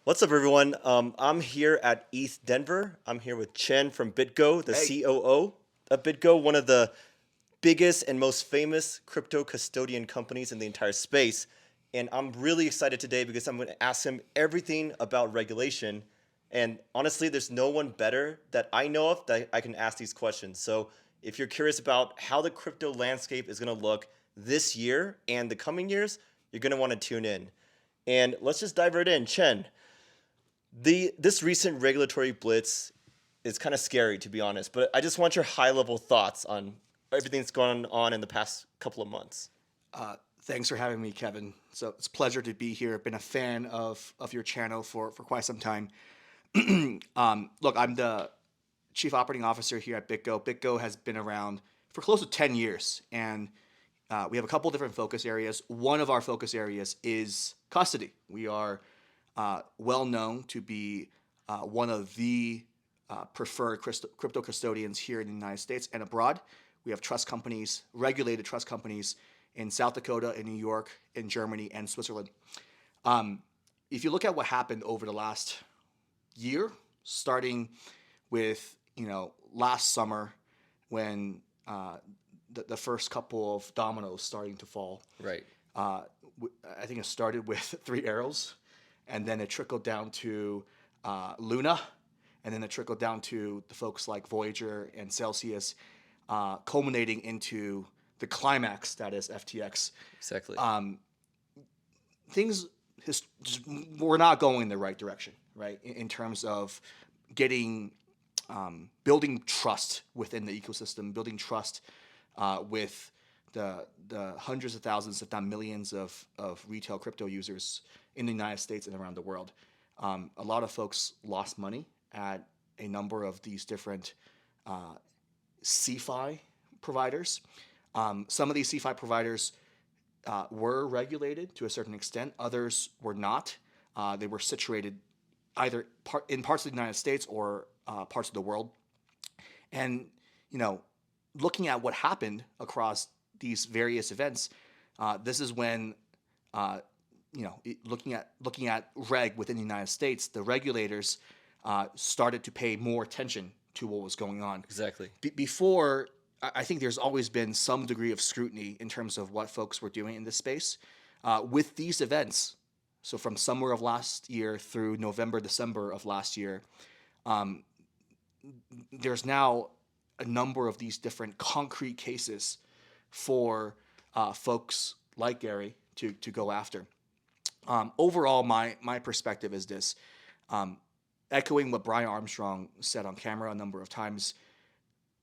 What's up, everyone? I'm here at East Denver. I'm here with Chen from BitGo, the Hey, COO of BitGo, one of the biggest and most famous crypto custodian companies in the entire space. And I'm really excited today because I'm going to ask him everything about regulation. And honestly, there's no one better that I know of that I can ask these questions. So if you're curious about how the crypto landscape is going to look this year and the coming years, you're going to want to tune in. And let's just dive right in. Chen, this recent regulatory blitz is kind of scary, to be honest, but I just want your high level thoughts on everything that's gone on in the past couple of months. thanks for having me, Kevin. So it's a pleasure to be here. Been a fan of your channel for quite some time. Look, I'm the chief operating officer here at BitGo. BitGo has been around for close to 10 years, and we have a couple different focus areas. One of our focus areas is custody. We are well known to be one of the preferred crypto custodians here in the United States and abroad. We have trust companies, regulated trust companies in South Dakota, in New York, in Germany, and Switzerland. Um, if you look at what happened over the last year, starting with last summer when the first couple of dominoes starting to fall, Right. uh, I think it started with 3 arrows, and then it trickled down to Luna, and then it trickled down to the folks like Voyager and Celsius, culminating into the climax that is FTX. Exactly. Um, things just were not going in the right direction, right? In terms of getting building trust within the ecosystem, building trust with the hundreds of thousands, if not millions, of retail crypto users in the United States and around the world. A lot of folks lost money at a number of these different CeFi providers. Some of these CeFi providers were regulated to a certain extent. Others were not. They were situated either in parts of the United States or parts of the world. And you know, looking at what happened across these various events, this is when looking at reg within the United States, the regulators started to pay more attention to what was going on. Exactly. Before, I think there's always been some degree of scrutiny in terms of what folks were doing in this space. With these events, so from summer of last year through November, December of last year, um, there's now a number of these different concrete cases for folks like Gary to go after. Overall, my perspective is this: um, echoing what Brian Armstrong said on camera a number of times.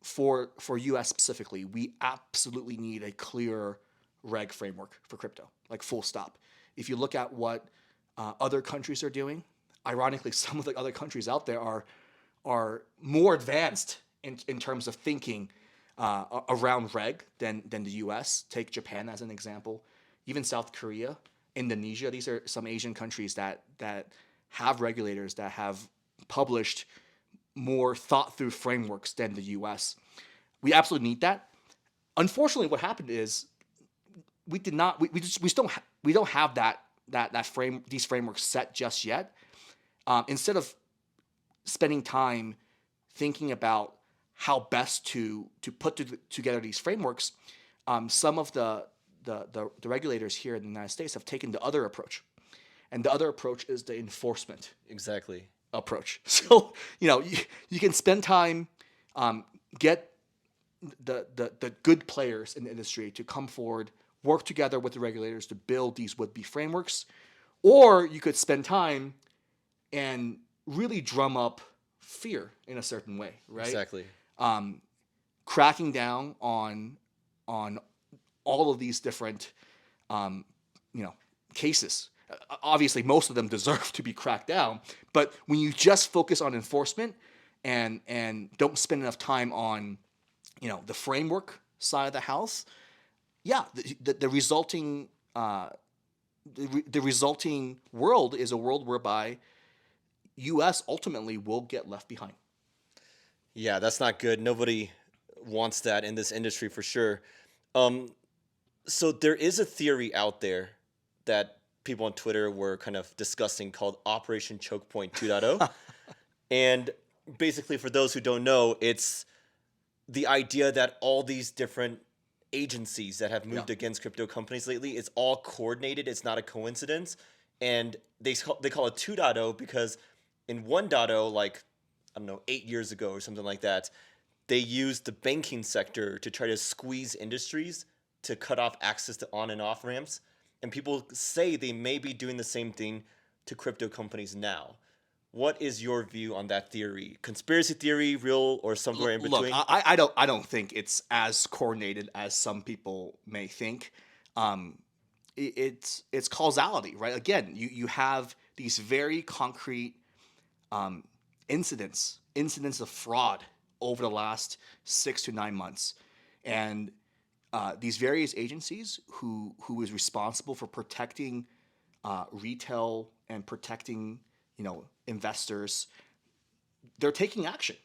For U.S. specifically, we absolutely need a clear reg framework for crypto, like full stop. If you look at what other countries are doing, ironically, some of the other countries out there are more advanced in terms of thinking around reg than the U.S. Take Japan as an example, even South Korea, Indonesia. These are some Asian countries that have regulators that have published more thought through frameworks than the U.S. We absolutely need that. Unfortunately, what happened is we did not. We don't have that frame these frameworks set just yet. Instead of spending time thinking about how best to put together these frameworks, some of the regulators here in the United States have taken the other approach, and the other approach is the enforcement Exactly. approach. So you can spend time, get the good players in the industry to come forward, work together with the regulators to build these would-be frameworks, or you could spend time and really drum up fear in a certain way, right? Exactly. Um, Cracking down on all of these different um, you know cases. Obviously, most of them deserve to be cracked down, but when you just focus on enforcement and don't spend enough time on the framework side of the house, yeah, the resulting the resulting world is a world whereby U.S. ultimately will get left behind. Yeah, that's not good. Nobody wants that in this industry for sure. Um, so there is a theory out there that people on Twitter were kind of discussing called Operation Chokepoint 2.0. And basically, for those who don't know, it's the idea that all these different agencies that have moved against crypto companies lately, it's all coordinated. It's not a coincidence. And they call it 2.0 because in 1.0, like, I don't know, 8 years ago or something like that, they used the banking sector to try to squeeze industries to cut off access to on and off ramps. And people say they may be doing the same thing to crypto companies now. What is your view on that theory? Conspiracy theory, real, or somewhere in between? Look, I don't think it's as coordinated as some people may think. It's causality, right? Again, you have these very concrete incidents of fraud over the last 6 to 9 months, and these various agencies who is responsible for protecting retail and protecting investors, they're taking action,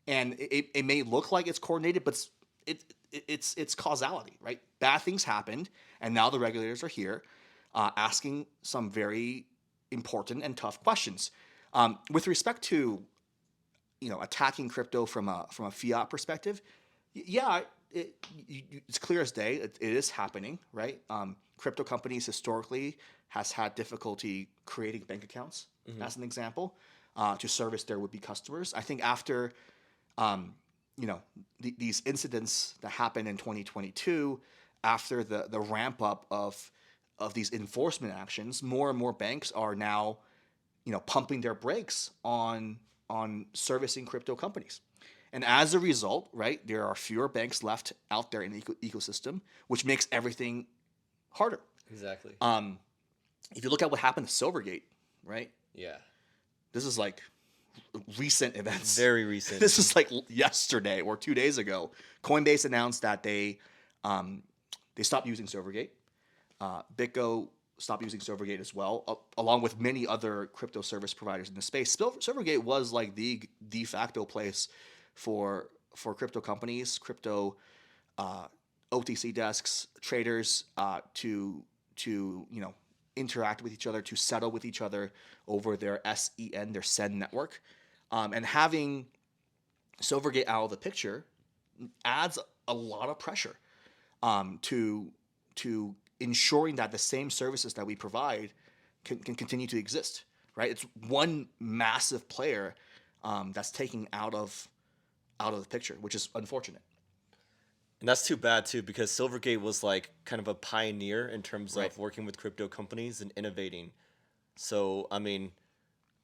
and it may look like it's coordinated, but it's causality, right? Bad things happened, and now the regulators are here, asking some very important and tough questions. With respect to attacking crypto from a fiat perspective, it's clear as day. It is happening, right? Crypto companies historically has had difficulty creating bank accounts, as an example, to service their would-be customers. I think after these incidents that happened in 2022, after the ramp up of these enforcement actions, more and more banks are now pumping their brakes on servicing crypto companies. And as a result, right, there are fewer banks left out there in the ecosystem, which makes everything harder. Exactly. If you look at what happened to Silvergate, right? Yeah. This is like recent events. Very recent. This is like yesterday or 2 days ago. Coinbase announced that they stopped using Silvergate. BitGo stopped using Silvergate as well, along with many other crypto service providers in the space. Silvergate was like the de facto place for crypto companies, crypto OTC desks, traders to interact with each other, to settle with each other over their SEN, their SEN network. And having Silvergate out of the picture adds a lot of pressure to ensuring that the same services that we provide can continue to exist, right? It's one massive player that's taking out of the picture, which is unfortunate. And that's too bad too, because Silvergate was like kind of a pioneer in terms of working with crypto companies and innovating. So, I mean,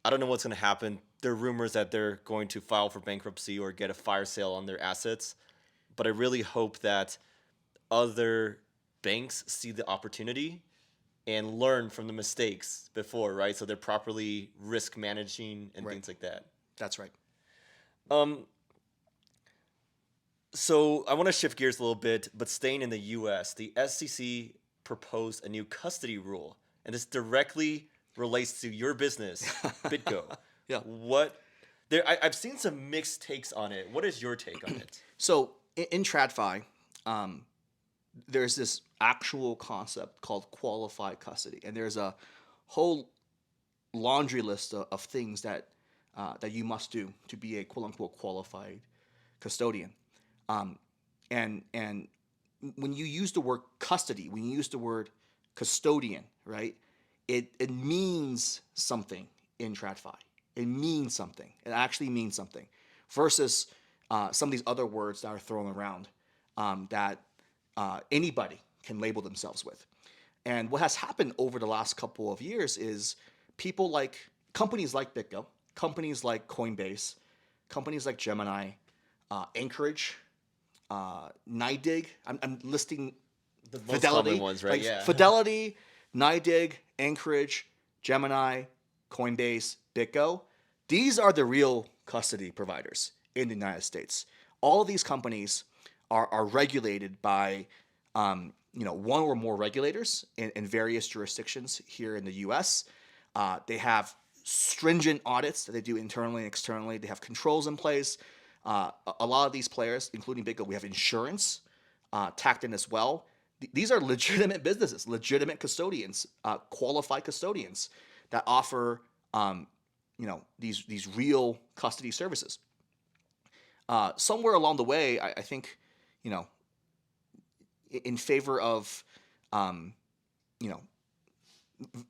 I don't know what's going to happen. There are rumors that they're going to file for bankruptcy or get a fire sale on their assets. But I really hope that other banks see the opportunity and learn from the mistakes before, right? So they're properly risk managing and things like that. That's right. So I want to shift gears a little bit, but staying in the U.S., the SEC proposed a new custody rule, and this directly relates to your business, BitGo. Yeah. I've seen some mixed takes on it. What is your take on it? So in TradFi, there's this actual concept called qualified custody, and there's a whole laundry list of things that you must do to be a quote unquote qualified custodian. And when you use the word custody, when you use the word custodian, right, it means something in TradFi. It means something. It actually means something versus some of these other words that are thrown around that anybody can label themselves with. And what has happened over the last couple of years is companies like BitGo, companies like Coinbase, companies like Gemini, Anchorage, NYDIG. I'm listing The most Fidelity common ones, right? Yeah. Fidelity, NYDIG, Anchorage, Gemini, Coinbase, BitGo. These are the real custody providers in the United States. All of these companies are regulated by one or more regulators in various jurisdictions here in the U.S. They have stringent audits that they do internally and externally. They have controls in place. A lot of these players, including BitGo, we have insurance tacked in as well. these are legitimate businesses, legitimate custodians, qualified custodians that offer these real custody services. Somewhere along the way, I think, in favor of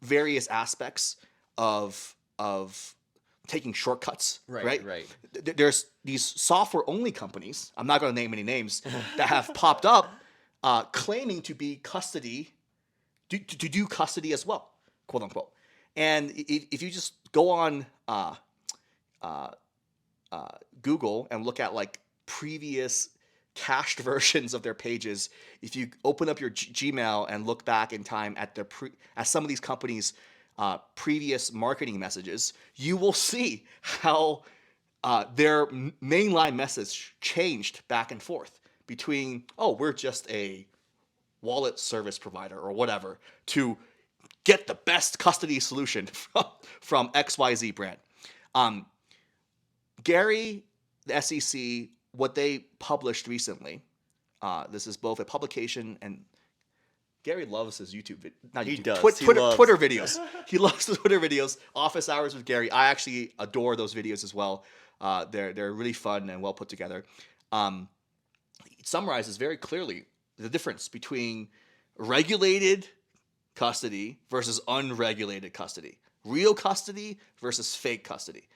various aspects of taking shortcuts, right? There's these software-only companies, I'm not going to name any names, that have popped up claiming to be custody, to do custody as well, quote unquote. And if you just go on Google and look at like previous cached versions of their pages, if you open up your Gmail and look back in time at some of these companies' previous marketing messages, you will see how their mainline message changed back and forth between, oh, we're just a wallet service provider or whatever, to get the best custody solution from XYZ brand. Gary, the SEC, what they published recently, this is both a publication and Gary loves his YouTube, Twitter videos. He loves the Twitter videos. Office Hours with Gary. I actually adore those videos as well. They're really fun and well put together. It summarizes very clearly the difference between regulated custody versus unregulated custody, real custody versus fake custody,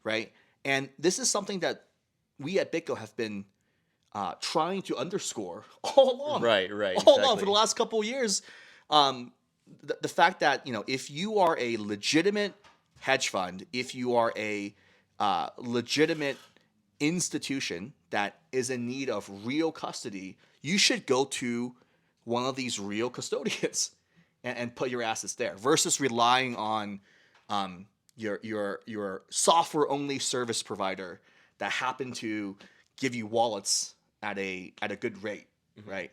right? And this is something that we at BitGo have been trying to underscore all along. Right. All Exactly. along for the last couple of years. The fact that, if you are a legitimate hedge fund, if you are a legitimate institution that is in need of real custody, you should go to one of these real custodians and put your assets there versus relying on your software only service provider that happen to give you wallets at a good rate, right?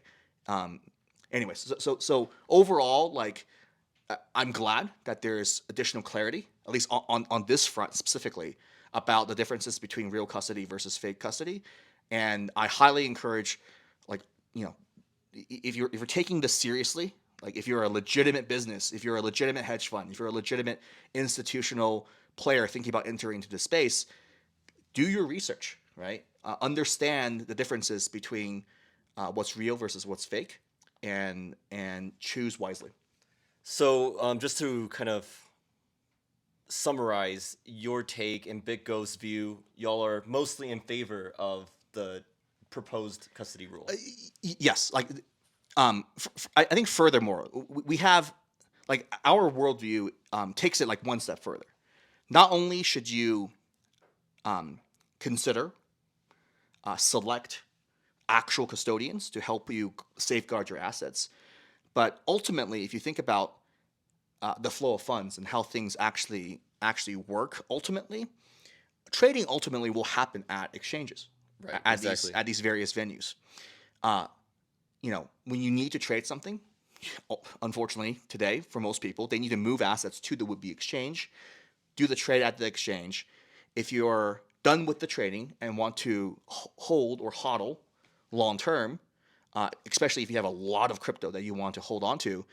Anyways, so overall, like, I'm glad that there's additional clarity, at least on this front specifically, about the differences between real custody versus fake custody. And I highly encourage, like, if you're taking this seriously, like if you're a legitimate business, if you're a legitimate hedge fund, if you're a legitimate institutional player thinking about entering into the space, do your research, right? Understand the differences between what's real versus what's fake, and choose wisely. So just to kind of summarize your take and BitGo's view, y'all are mostly in favor of the proposed custody rule. Yes, like I think furthermore, we have, like, our worldview takes it like one step further. Not only should you consider select actual custodians to help you safeguard your assets, but ultimately, if you think about the flow of funds and how things actually work, ultimately, trading ultimately will happen at exchanges, right? At these various venues. When you need to trade something, unfortunately today for most people, they need to move assets to the would-be exchange, do the trade at the exchange. If you're done with the trading and want to hold or hodl long term, especially if you have a lot of crypto that you want to hold on to,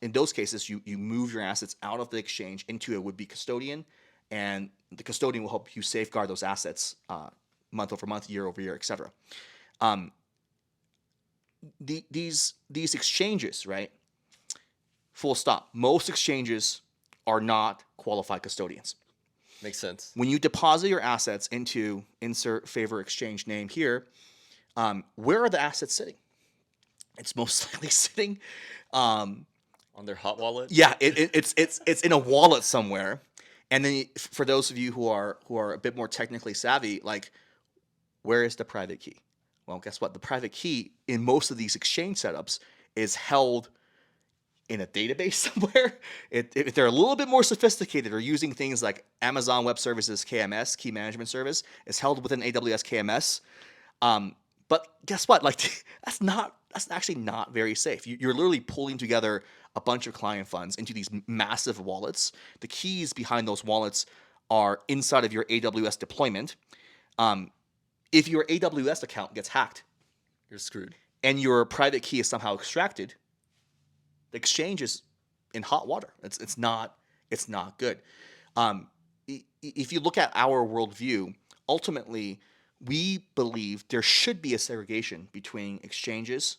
in those cases, you move your assets out of the exchange into a would-be custodian, and the custodian will help you safeguard those assets month over month, year over year, etc. These exchanges, right? Full stop. Most exchanges are not qualified custodians. Makes sense. When you deposit your assets into insert favor exchange name here, where are the assets sitting? It's most likely sitting on their hot wallet. Yeah, it's in a wallet somewhere. And then for those of you who are a bit more technically savvy, like, where is the private key? Well, guess what? The private key in most of these exchange setups is held in a database somewhere. If they're a little bit more sophisticated or using things like Amazon Web Services KMS, Key Management Service, it's held within AWS KMS. But guess what? Like, that's actually not very safe. You're literally pulling together a bunch of client funds into these massive wallets. The keys behind those wallets are inside of your AWS deployment. If your AWS account gets hacked, you're screwed. and your private key is somehow extracted, the exchange is in hot water. It's not good. If you look at our worldview, ultimately we believe there should be a segregation between exchanges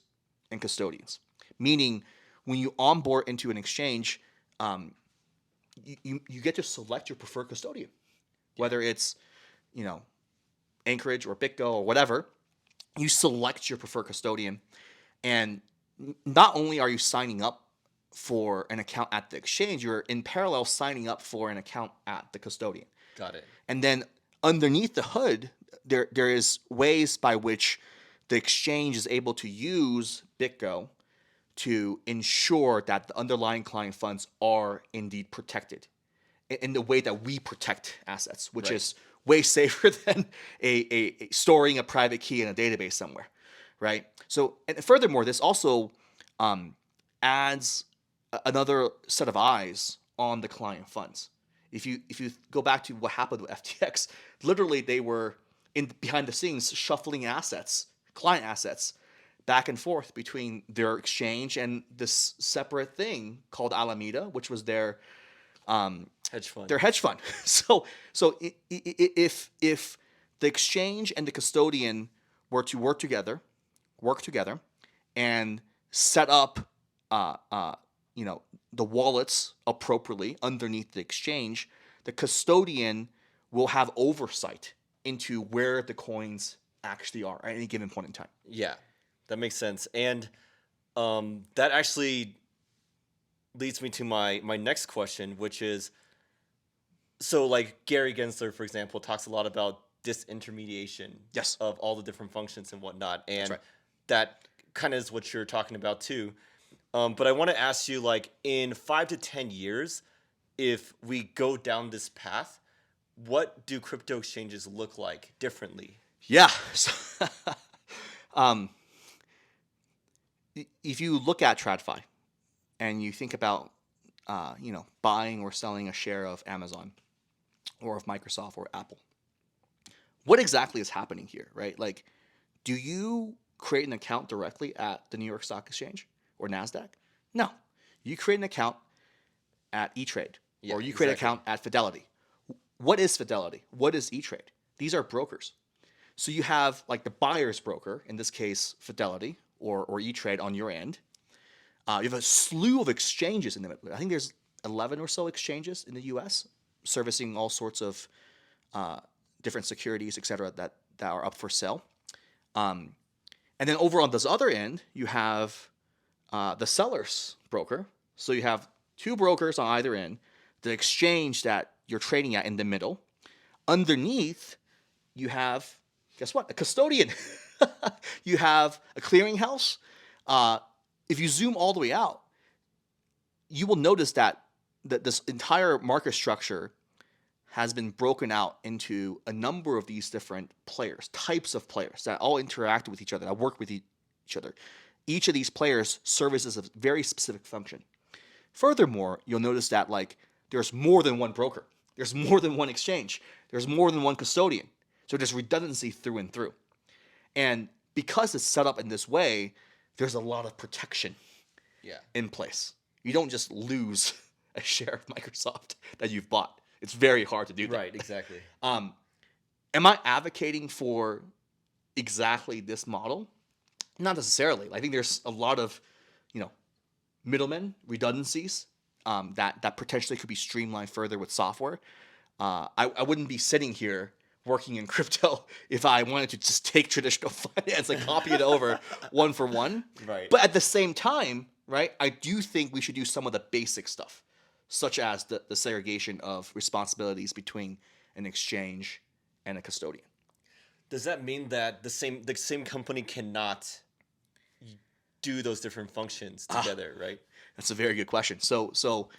and custodians. Meaning, when you onboard into an exchange, you get to select your preferred custodian, whether it's Anchorage or BitGo or whatever. You select your preferred custodian, and not only are you signing up for an account at the exchange, you're in parallel signing up for an account at the custodian. Got it. And then underneath the hood, there is ways by which the exchange is able to use BitGo to ensure that the underlying client funds are indeed protected in the way that we protect assets, which is way safer than a storing a private key in a database somewhere, right? So, and furthermore, this also adds another set of eyes on the client funds. If you go back to what happened with FTX, literally they were behind the scenes shuffling assets, client assets, back and forth between their exchange and this separate thing called Alameda, which was their hedge fund. Their hedge fund. So if the exchange and the custodian were to work together, and set up the wallets appropriately underneath the exchange, the custodian will have oversight into where the coins actually are at any given point in time. Yeah, that makes sense. And that actually leads me to my next question, which is, so like Gary Gensler, for example, talks a lot about disintermediation Yes. of all the different functions and whatnot. And right. that kind of is what you're talking about too. But I want to ask you, like, in 5 to 10 years, if we go down this path, what do crypto exchanges look like differently? Yeah. So, if you look at TradFi and you think about, buying or selling a share of Amazon or of Microsoft or Apple, what exactly is happening here, right? Like, do you create an account directly at the New York Stock Exchange or NASDAQ? No. You create an account at E-Trade, or you create an account at Fidelity. What is Fidelity? What is E-Trade? These are brokers. So you have like the buyer's broker, in this case Fidelity or E-Trade on your end. You have a slew of exchanges in the middle. I think there's 11 or so exchanges in the U.S. servicing all sorts of different securities, et cetera, that are up for sale. And then over on this other end, you have the seller's broker. So you have two brokers on either end, the exchange that you're trading at in the middle. Underneath, you have, guess what? A custodian. You have a clearinghouse. If you zoom all the way out, you will notice that this entire market structure has been broken out into a number of these different players, types of players that all interact with each other, that work with each other. Each of these players services a very specific function. Furthermore, you'll notice that there's more than one broker. There's more than one exchange. There's more than one custodian. So there's redundancy through and through. And because it's set up in this way, there's a lot of protection in place. You don't just lose a share of Microsoft that you've bought. It's very hard to do that. Right, exactly. Am I advocating for exactly this model? Not necessarily. I think there's a lot of, middlemen, redundancies that potentially could be streamlined further with software. I wouldn't be sitting here working in crypto if I wanted to just take traditional finance and copy it over one for one. Right. But at the same time, right, I do think we should do some of the basic stuff, such as the segregation of responsibilities between an exchange and a custodian. Does that mean that the same company cannot do those different functions together, right? That's a very good question. So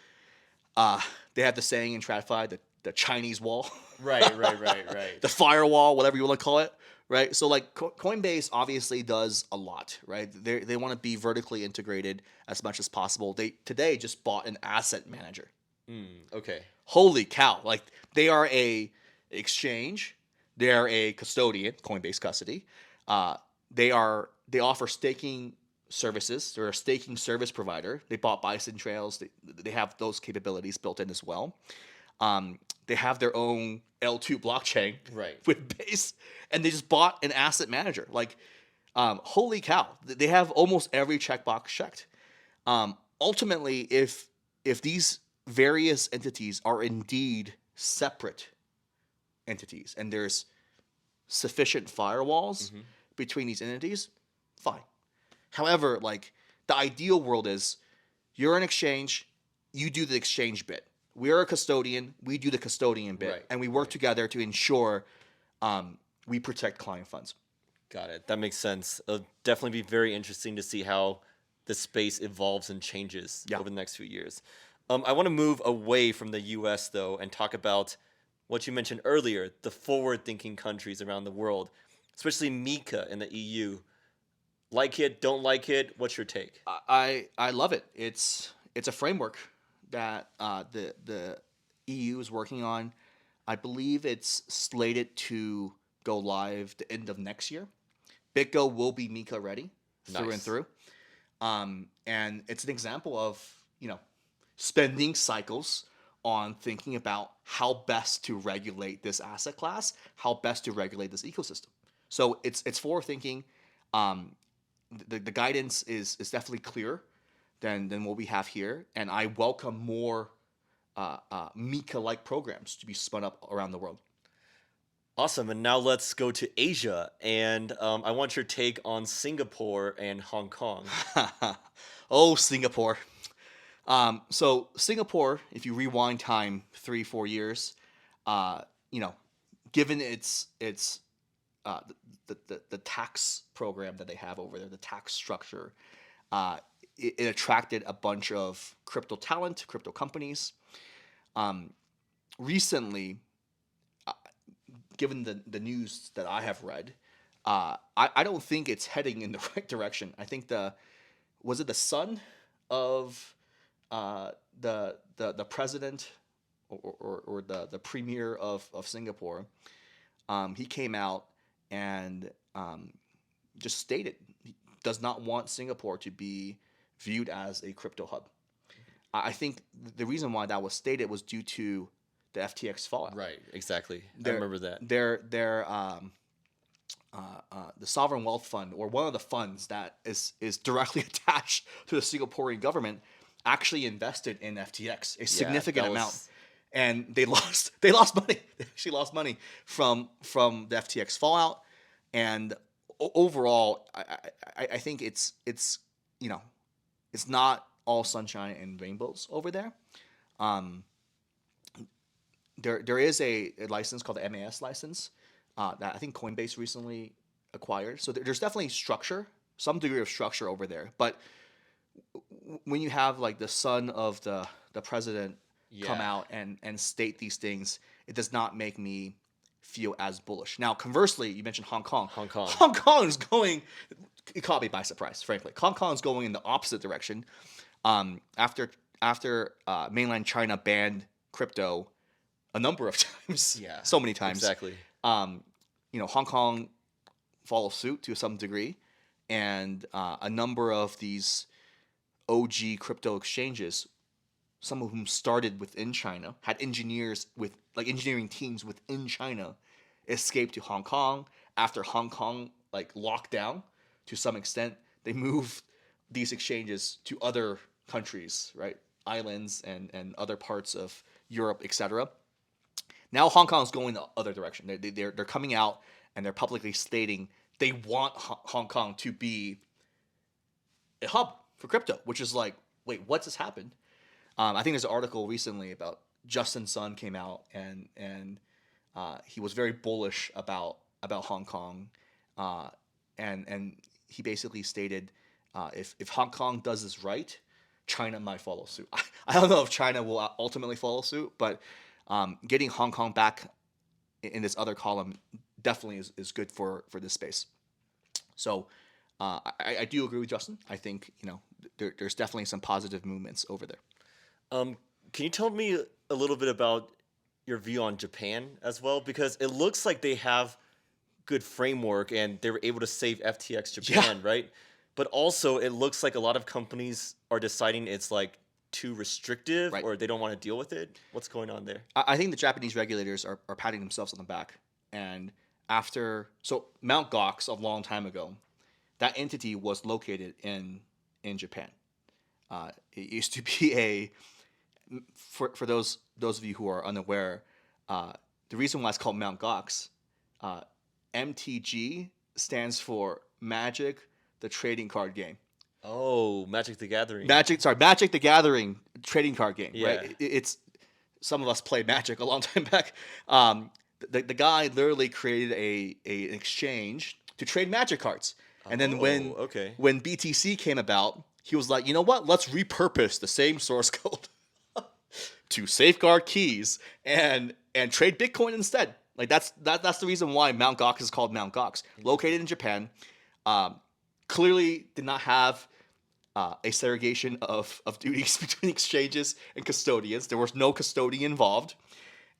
they have the saying in TradFi, the Chinese wall. Right. The firewall, whatever you want to call it, right? So Coinbase obviously does a lot, right? They want to be vertically integrated as much as possible. They today just bought an asset manager. Okay. Holy cow. They are a exchange. They are a custodian, Coinbase custody. They are they offer staking services. They're a staking service provider. They bought Bison Trails. They have those capabilities built in as well. They have their own L2 blockchain Right. with Base, and they just bought an asset manager. Like, holy cow, they have almost every checkbox checked. Ultimately, if these various entities are indeed separate entities and there's sufficient firewalls between these entities, fine. However, like, the ideal world is you're an exchange, you do the exchange bit. We're a custodian, we do the custodian bit, Right, and we work together to ensure we protect client funds. Got it. That makes sense. It'll definitely be very interesting to see how the space evolves and changes over the next few years. I want to move away from the US, though, and talk about what you mentioned earlier, the forward-thinking countries around the world, especially MiCA in the EU. Like it, don't like it? What's your take? I love it. It's a framework that the EU is working on. I believe it's slated to go live the end of next year. BitGo will be MiCA ready through and through. And it's an example of, spending cycles on thinking about how best to regulate this asset class, how best to regulate this ecosystem. So it's forward thinking. The guidance is definitely clearer than what we have here, and I welcome more MiCA-like programs to be spun up around the world. Awesome. And now let's go to Asia. And I want your take on Singapore and Hong Kong. Oh, Singapore. So Singapore, if you rewind time 3-4 years, given its the tax program that they have over there, the tax structure, it attracted a bunch of crypto talent, crypto companies. Recently, given the news that I have read, I don't think it's heading in the right direction. I think was it the son of the president or the premier of Singapore, he came out and just stated he does not want Singapore to be viewed as a crypto hub. I think the reason why that was stated was due to the FTX fallout. Right, exactly. I remember that. The sovereign wealth fund, or one of the funds that is directly attached to the Singaporean government, actually invested in FTX a significant amount, and they lost money. They actually lost money from the FTX fallout, and overall, I think it's not all sunshine and rainbows over there. There is a license called the MAS license that I think Coinbase recently acquired. So there's definitely structure, some degree of structure over there. But when you have like the son of the president come out and state these things, it does not make me feel as bullish. Now, conversely, you mentioned Hong Kong. Hong Kong is going, it caught me by surprise, frankly. Hong Kong is going in the opposite direction. After mainland China banned crypto a number of times, so many times. Exactly. Hong Kong follows suit to some degree, and a number of these OG crypto exchanges, some of whom started within China, had engineering teams within China, escaped to Hong Kong. After Hong Kong locked down to some extent, they moved these exchanges to other countries, right? Islands and other parts of Europe, etc. Now Hong Kong is going the other direction. They're coming out and they're publicly stating they want Hong Kong to be a hub for crypto, which is like, wait, what's this happened? I think there's an article recently about Justin Sun came out and he was very bullish about Hong Kong, and he basically stated if Hong Kong does this right, China might follow suit. I don't know if China will ultimately follow suit, but getting Hong Kong back in this other column definitely is good for this space. So I do agree with Justin. I think there's definitely some positive movements over there. Can you tell me a little bit about your view on Japan as well? Because it looks like they have good framework, and they were able to save FTX Japan, right? But also, it looks like a lot of companies are deciding it's like too restrictive, Right. or they don't want to deal with it. What's going on there? I think the Japanese regulators are patting themselves on the back. And so Mount Gox a long time ago, that entity was located in Japan. It used to be for those of you who are unaware, the reason why it's called Mount Gox, MTG stands for Magic the Trading Card Game. Oh, Magic the Gathering. Magic the Gathering trading card game, Yeah. right? It's some of us played Magic a long time back. The guy literally created an exchange to trade Magic cards, and then when BTC came about, he was like, you know what? Let's repurpose the same source code to safeguard keys and trade Bitcoin instead. Like that's the reason why Mount Gox is called Mount Gox, located in Japan. Clearly did not have a segregation of duties between exchanges and custodians. There was no custodian involved.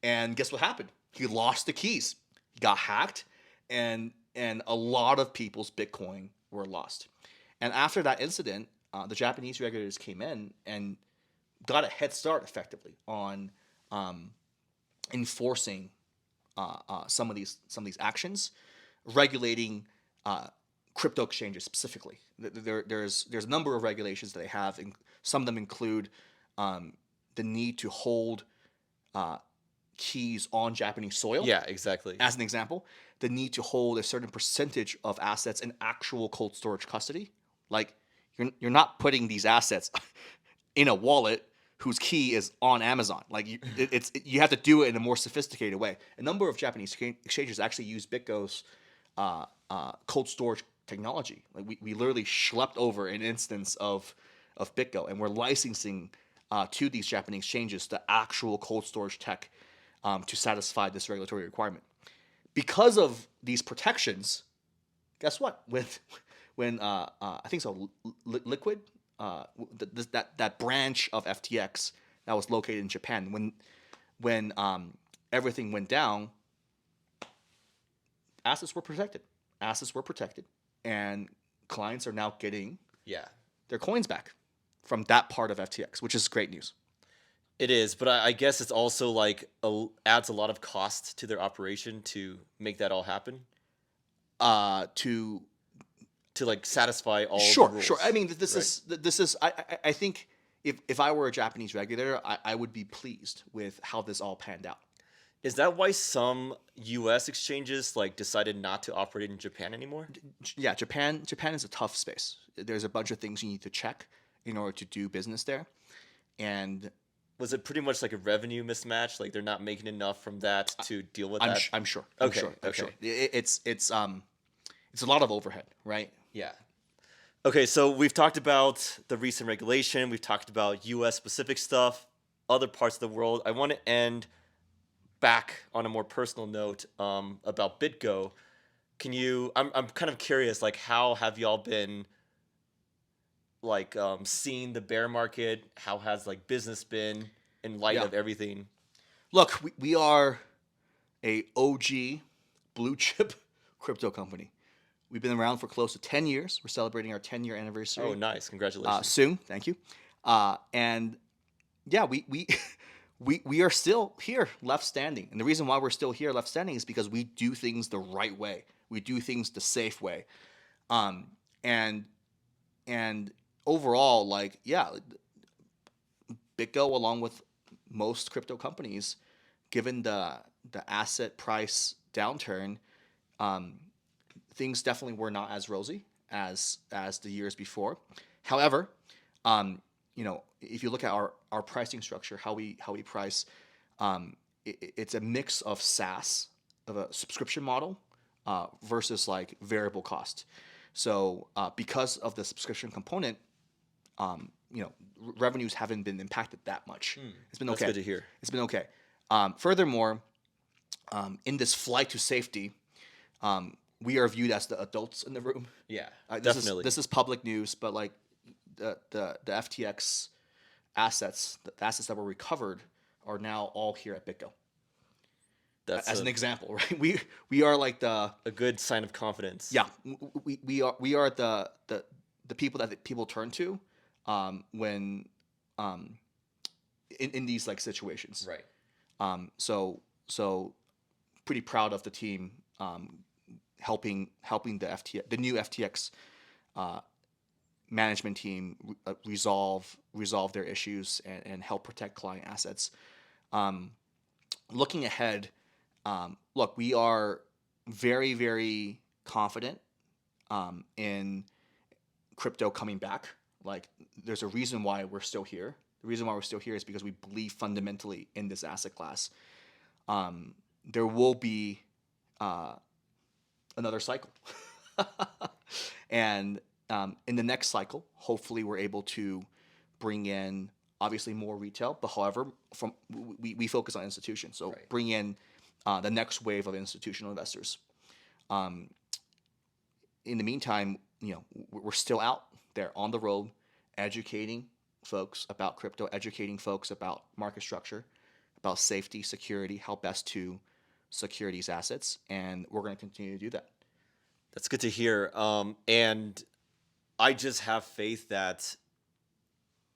And guess what happened? He lost the keys. He got hacked, and a lot of people's Bitcoin were lost. And after that incident, the Japanese regulators came in and got a head start effectively on enforcing some of these actions, regulating crypto exchanges specifically. There's a number of regulations that they have, and some of them include the need to hold keys on Japanese soil. Yeah, exactly. As an example, the need to hold a certain percentage of assets in actual cold storage custody. Like you're not putting these assets in a wallet whose key is on Amazon. Like you have to do it in a more sophisticated way. A number of Japanese exchanges actually use BitGo's cold storage technology. Like we literally schlepped over an instance of BitGo, and we're licensing to these Japanese exchanges the actual cold storage tech to satisfy this regulatory requirement. Because of these protections, guess what? When I think so, Liquid, that branch of FTX that was located in Japan, when everything went down, assets were protected. And clients are now getting their coins back from that part of FTX, which is great news. It is, but I guess it's also like adds a lot of cost to their operation to make that all happen. To like satisfy all the rules. Sure. I mean, this is. I think if I were a Japanese regulator, I would be pleased with how this all panned out. Is that why some U.S. exchanges like decided not to operate in Japan anymore? Yeah, Japan is a tough space. There's a bunch of things you need to check in order to do business there, and was it pretty much like a revenue mismatch? Like they're not making enough from that to deal with that? I'm sure. Okay. It's a lot of overhead, right? Yeah. Okay, so we've talked about the recent regulation. We've talked about U.S. specific stuff, other parts of the world. I want to end back on a more personal note about BitGo. Can you? I'm kind of curious. Like, how have y'all been? Like, seeing the bear market? How has like business been in light of everything? Look, we are a OG blue chip crypto company. We've been around for close to 10 years. We're celebrating our 10-year anniversary. Oh, nice! Congratulations. Soon, thank you. And yeah, we are still here, left standing. And the reason why we're still here, left standing, is because we do things the right way. We do things the safe way. And overall, like, yeah, BitGo, along with most crypto companies, given the asset price downturn, things definitely were not as rosy as the years before. However, if you look at our pricing structure, how we price, it's a mix of SaaS, of a subscription model, versus like variable cost. So because of the subscription component, revenues haven't been impacted that much. It's been okay. That's good to hear. It's been okay. Furthermore, in this flight to safety, we are viewed as the adults in the room. Yeah, definitely. This is public news, but like the FTX assets, the assets that were recovered, are now all here at BitGo. That's as an example, right? We are like the a good sign of confidence. yeah we are the people that the people turn to when in these like situations. Right. So pretty proud of the team helping the new FTX management team resolve their issues and help protect client assets. Looking ahead, look, we are very, very confident in crypto coming back. Like, there's a reason why we're still here. The reason why we're still here is because we believe fundamentally in this asset class. There will be another cycle. And in the next cycle, hopefully we're able to bring in obviously more retail, but however, we focus on institutions. So Right. bring in the next wave of institutional investors. In the meantime, we're still out there on the road educating folks about crypto, educating folks about market structure, about safety, security, how best to secure these assets, and we're going to continue to do that. That's good to hear. And I just have faith that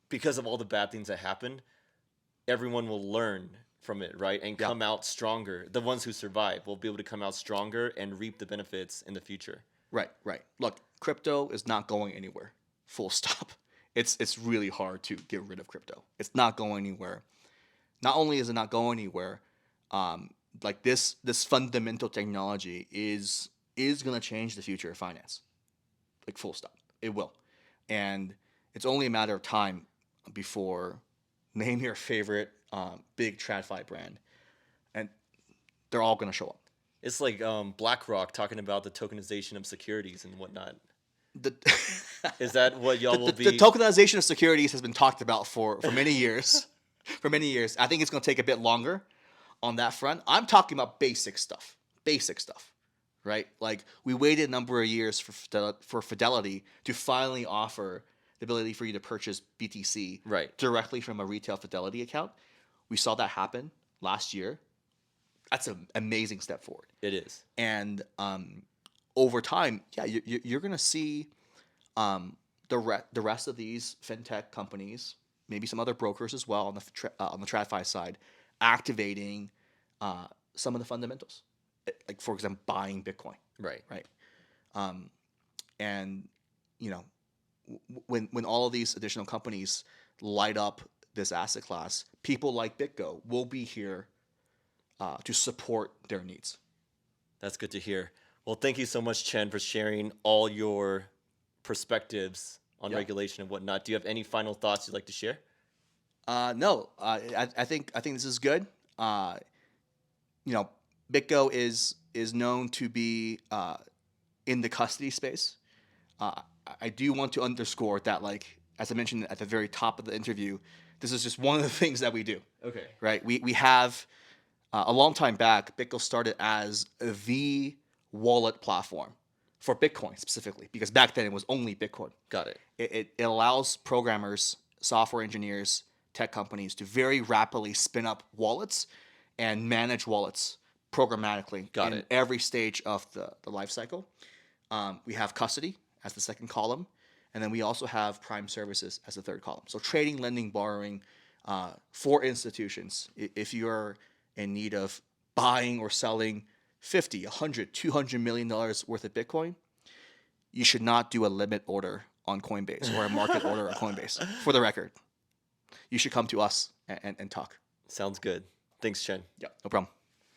because of all the bad things that happen, everyone will learn from it, right? And Yeah. come out stronger. The ones who survive will be able to come out stronger and reap the benefits in the future. Right. Look, crypto is not going anywhere. Full stop. It's really hard to get rid of crypto. It's not going anywhere. Not only is it not going anywhere, like this fundamental technology is going to change the future of finance. Like, full stop. It will. And it's only a matter of time before, name your favorite big TradFi brand, and they're all going to show up. It's like BlackRock talking about the tokenization of securities and whatnot. The, Is that what y'all will be? the tokenization of securities has been talked about for many years. For many years. I think it's going to take a bit longer on that front. I'm talking about basic stuff, right? Like, we waited a number of years for Fidelity to finally offer the ability for you to purchase BTC Right. directly from a retail Fidelity account. We saw that happen last year. That's an amazing step forward. It is. And over time, yeah, you're going to see the rest of these fintech companies, maybe some other brokers as well on the TradFi side, activating some of the fundamentals, like, for example, buying Bitcoin. Right. And when all of these additional companies light up this asset class, people like BitGo will be here to support their needs. That's good to hear. Well, thank you so much, Chen, for sharing all your perspectives on Yeah. regulation and whatnot. Do you have any final thoughts you'd like to share? No, I think this is good. BitGo is known to be in the custody space. I do want to underscore that, like, as I mentioned at the very top of the interview, this is just one of the things that we do. Okay. Right? We have a long time back, BitGo started as the wallet platform for Bitcoin specifically, because back then it was only Bitcoin. Got it. It allows programmers, software engineers, tech companies to very rapidly spin up wallets and manage wallets programmatically in every stage of the life cycle. We have custody as the second column, and then we also have prime services as the third column. So trading, lending, borrowing for institutions. If you're in need of buying or selling 50, 100, $200 million worth of Bitcoin, you should not do a limit order on Coinbase or a market order on Coinbase. For the record, you should come to us and talk. Sounds good. Thanks, Chen. Yeah, no problem.